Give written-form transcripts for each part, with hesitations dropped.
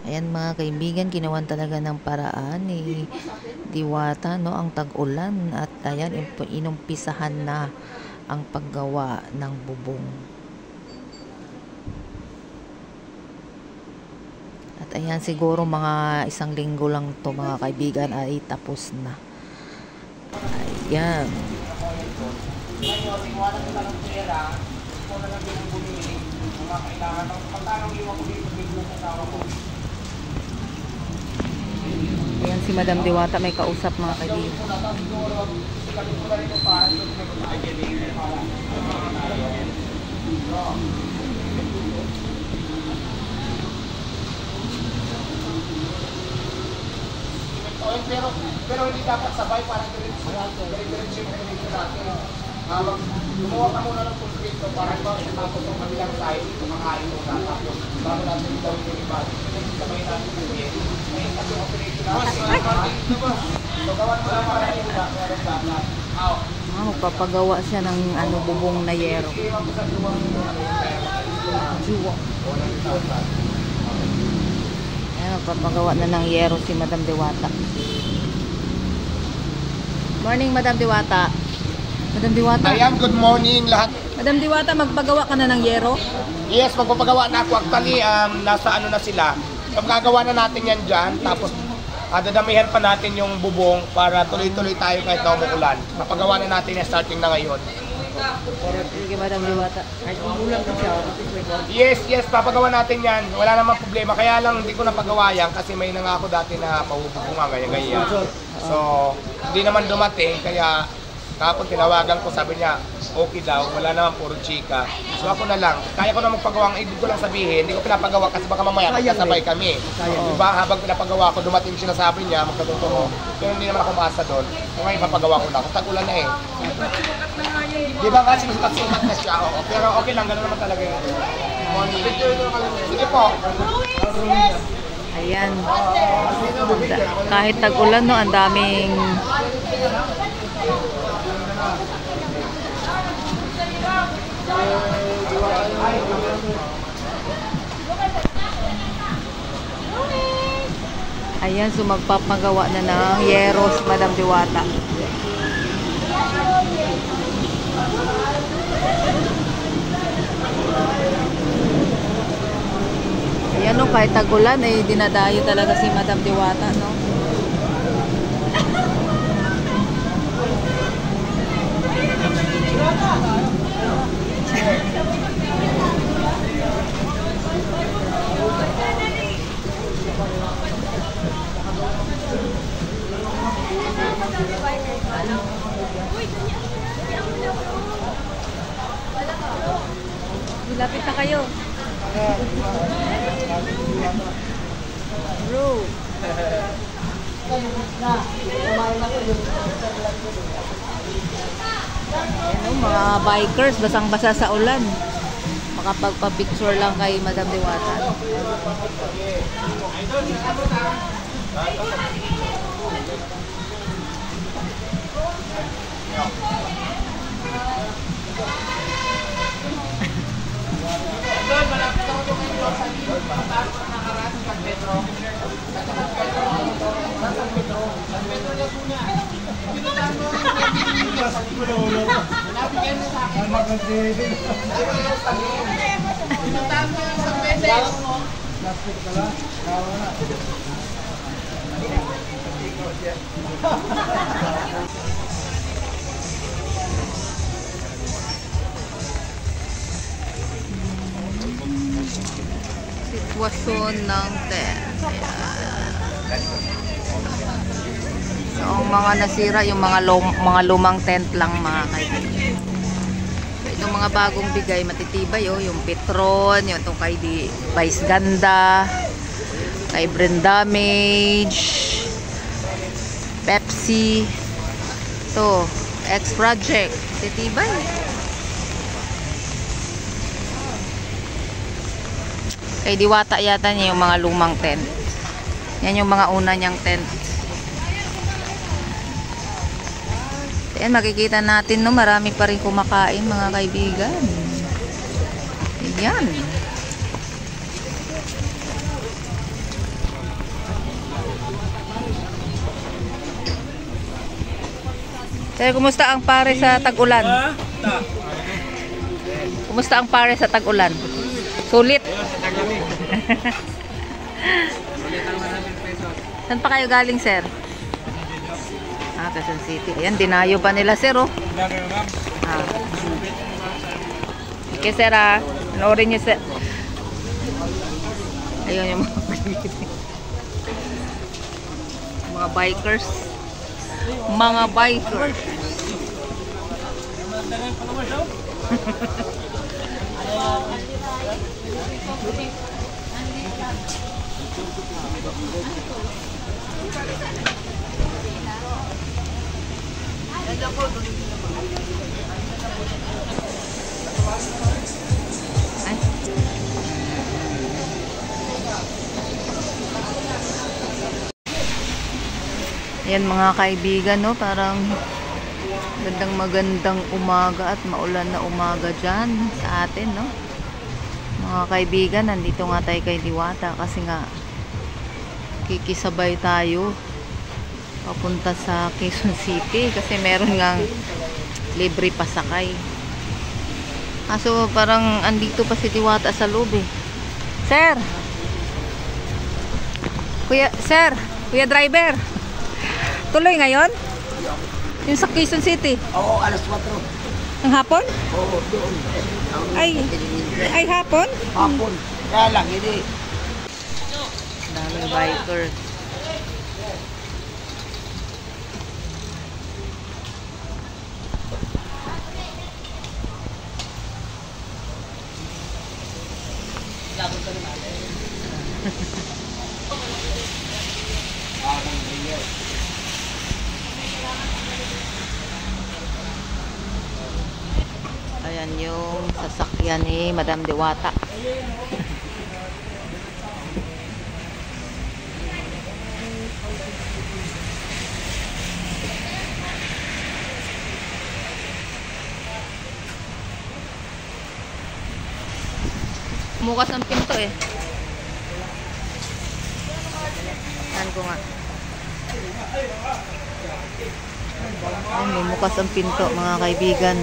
Ayan mga kaibigan, ginawan talaga ng paraan ni Diwata, no, ang tag-ulan, at ayan, inumpisahan na ang paggawa ng bubong. At ayan, siguro mga 1 linggo lang to mga kaibigan ay tapos na. Ayan. Ayan si Madam Diwata, may kausap mga kaibigan. Pero hindi dapat sabay, parang diretso yung diretso natin. Gumawa ka muna ng concrete para tapos yung kabilang side, kumakain muna. Tapos bago natin yung gawin yung iba, sabay natin yung ngayon kasi yung operation natin. So gawan mo lang para yung iba, meron dapat. Magpapagawa siya ng bubong na yero. Ayan, magpapagawa na ng yero si Madam Diwata. Morning, Madam Diwata. Madam Diwata. Ayan, good morning lahat. Madam Diwata, magpagawa ka na ng yero? Yes, magpapagawa na ako. Actually, nasa ano na sila. Magagawa na natin yan dyan. Tapos, dadamihan pa natin yung bubong para tuloy-tuloy tayo kahit na umuulan. Mapagawa na natin yan starting na ngayon. Sige, Madam Diwata. Yes, papagawa natin yan. Wala namang problema. Kaya lang hindi ko napagawa yan kasi may nangako dati na pabubunga ganyan. So, hindi naman dumating. Kaya kapag tinawagan ko, sabi niya, okay daw, wala naman, puro chika. So ako na lang, kaya ko na magpagawa, ang ibig ko lang sabihin, hindi ko pinapagawa kasi baka mamaya magkasabay kami. Diba, habang pinapagawa ko, dumating sinasabi niya, magkatotoo. Pero hindi naman ako maasa doon. Kung ngayon papagawa ko na, kasi tag-ulan na eh. Diba kasi sumat na siya, pero okay lang, gano'n naman talaga yun. Sige po. Ayan. Kahit tag-ulan, no, ang daming ayan, so magpapagawa na ng yeros Madam Diwata. Ayan, no, kahit tag-ulan ay dinadayo talaga si Madam Diwata, no. Lapit na kayo. Bro. Ayan, mga bikers, basang-basa sa ulan. Makapagpa-picture lang kay Madam Diwata. Sitwasyon ng tent. So, ang mga nasira, yung mga lumang tent lang mga kaibigan. So, itong mga bagong bigay, matitibay, oh, yung Petron, yung itong kay Vice Ganda, kay Brindamage, Pepsi, to X Project, matitibay. Kay Diwata yata niya yung mga lumang tent. Yan yung mga una niyang tent. Ayan, makikita natin, no, marami pa rin kumakain mga kaibigan. Ayan. Sir, kumusta ang pare sa tag-ulan? Kumusta ang pare sa tag-ulan? Sulit. Saan pa kayo galing, sir? Quezon City. Ayan, dinayo pa nila, sir, oh. Okay, sir, panoorin nyo, sir. Ayun yung mga bikers. Mga bikers. Ayan mga kaibigan, no? Parang magandang umaga at maulan na umaga dyan sa atin, no? Mga kaibigan, nandito nga tayo kay Diwata kasi nga kikisabay tayo papunta sa Quezon City kasi meron ngang libre pasakay. Kaso parang andito pa si Diwata sa loob eh. Sir! Kuya driver! Tuloy ngayon? Yung sa Quezon City? Oo, alas 4. Ang hapon? Oo, doon. Ay hapon? Hapon. Kaya lang, hindi. Daming bikers. Ayan yung sasakyan ni Madam Diwata. Mukas ang pinto eh. Saan ko nga? Ay, bumukas ang pinto mga kaibigan.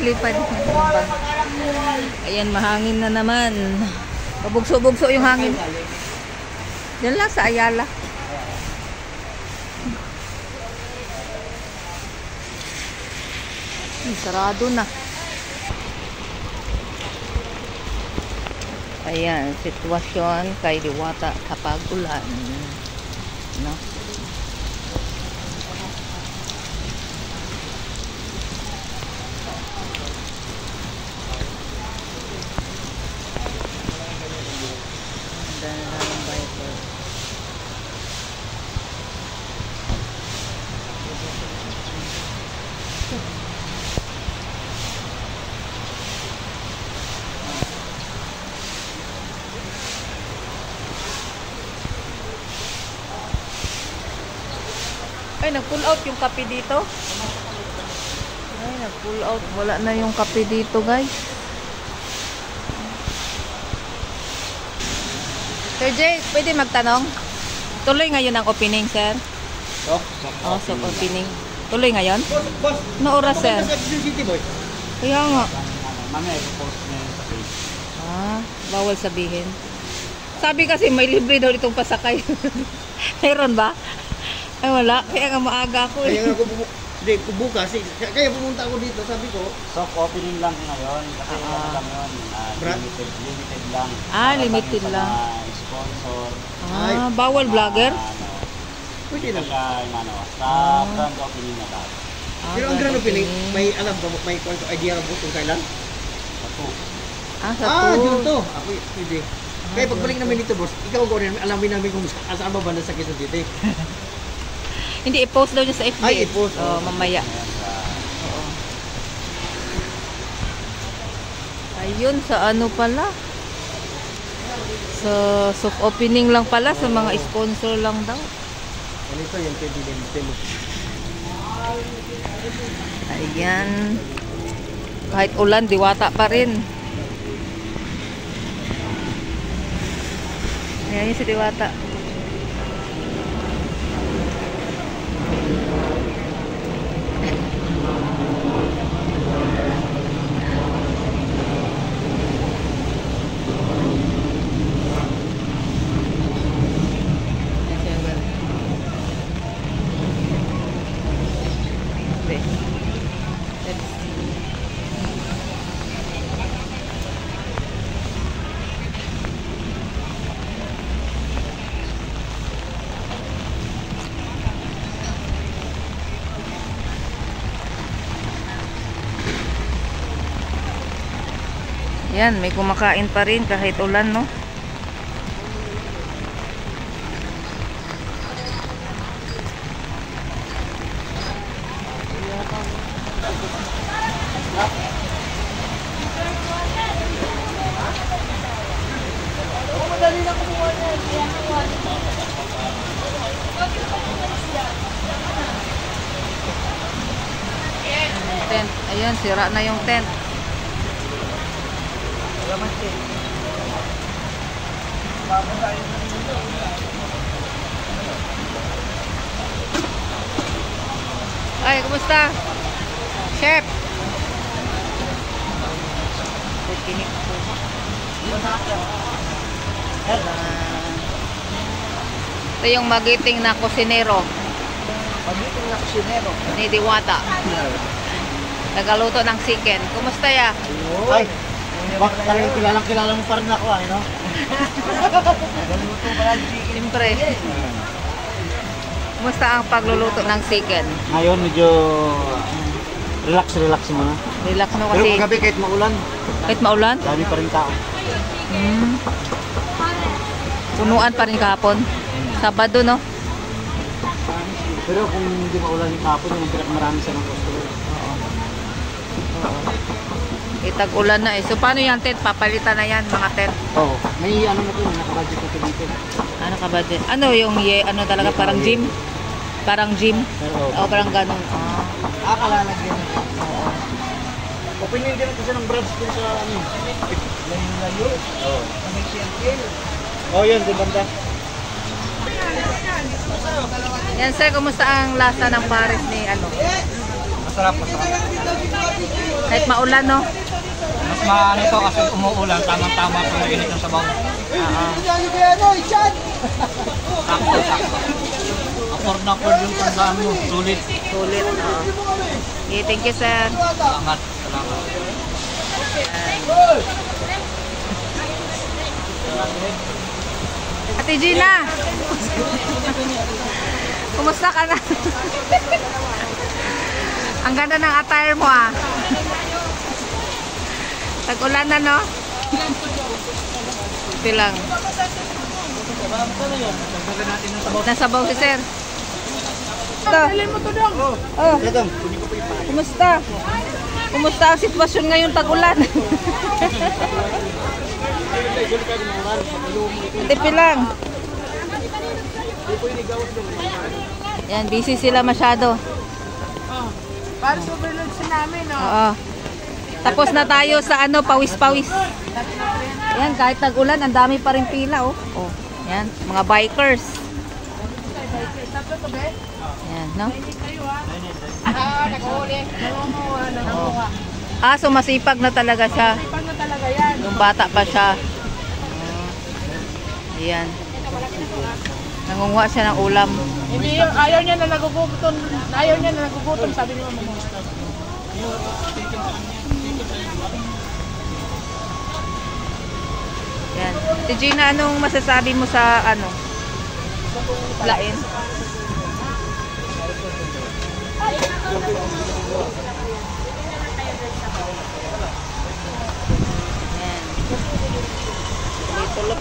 Lipad. Ayan, mahangin na naman. Pabugso-bugso yung hangin. Diyan lang sa Ayala. Sarado na. Ayan, sitwasyon kay Diwata kapag ulan. No? Ay, nag-pull out yung kape dito. Ay, nag-pull out. Wala na yung kape dito, guys. Sir Jay, pwede magtanong? Tuloy ngayon ang opening, sir? So, opening. Tuloy ngayon? boss. No oras, sir? Sa Quezon City, boy. Kaya nga. Mamaya, i-post na yun sa page. Bawal sabihin. Sabi kasi may libre daw itong pasakay. Meron ba? Ay, wala. Kaya nga maaga ako eh. Kaya nga ako bukas. Kaya pumunta ako dito, sabi ko. Soft opening lang ngayon kasi ano lang yun, limited lang. Limited Para lang. sa mga sponsor. Bawal vlogger? Pwede na. Sa grand opening na tayo. Pero ang grand opening, may alam ba, may idea ba kung kailan? Sa June to. Ako, pwede. Kaya pagbalik namin dito, boss, ikaw gawin namin, alamin namin kung saan ba banda sa Quezon City. Hindi, i-post daw niya sa FB. Ay, i-post. Mamaya. Oo. Ayun, sa ano pala? Sa soft opening lang pala, sa mga sponsor lang daw. Ganito yung pwede. Ayan. Kahit ulan, Diwata pa rin. Yan yung si Diwata. Yan, may kumakain pa rin kahit ulan, no? Tent. Ayun, sira na yung tent. Ay, kumusta? Chef. Ito yung magiting na kusinero. Magiting na kusinero. Ni Diwata. Nagaluto ng chicken. Kumusta ya? Ay, bakit talagang kilala mo pa rin ako, no? Nagaluto pala ng chicken. Siyempre. Kumusta ang pagluluto ng chicken? Ngayon, medyo relax muna. Relax mo Pero kasi kagabi kahit maulan, kahit maulan. dami pa rin tao. Punuan pa rin kahapon. Sabado, no? Pero kung hindi maulan yung kapon, yung marami sa mga customer. Itag-ulan na eh. So, paano yan, tent? Papalitan na yan, mga tent. Oo. May ano na ito, nakabudget na ito dito. Ano ka ba din? Ano yung ano talaga? Parang gym? Parang gym? Pero, O, parang ganun. kalalagyan na ito. Oo. Opinion din kasi ng brands dun sa ano. Layo. Oo. May CNL. Oo, yun, din banda. Yan, sir. Kumusta ang lasa ng pares ni ano? Masarap, masarap. Kahit maulan, no? Mas maano to kasi umuulan, tamang-tama kung naginit ng sabaw. Sakto, sakto. Afford na afford yung tandaan mo. Sulit. Sulit. Okay, thank you, sir. Salamat. Salamat. Ate Gina! Kumusta ka na? Ang ganda ng attire mo, ah. Tag-ulan na, no? Ito lang. Nasabaw si sir. Ito. Oh. Kumusta? Kumusta ang sitwasyon ngayon tag-ulan? Tipi lang. Yan, busy sila masyado. Para sa overload sa namin, no? Oo. Tapos na tayo sa ano, pawis-pawis. Yan, kahit tag-ulan, ang dami pa rin pila, oh. Oh, yan, mga bikers. Yan, no? Nag-uuli. Nangunguha. Ah, so masipag na talaga siya. Pag na talaga yan. Nung bata pa siya. Ayan. Nangunguha siya ng ulam. Hindi, ayaw niya na nagugutom. Ayaw niya na nagugutom, sabi ni mama mo. Yan. Si Gina, anong masasabi mo sa ano? Lain? Yan. Tuloy.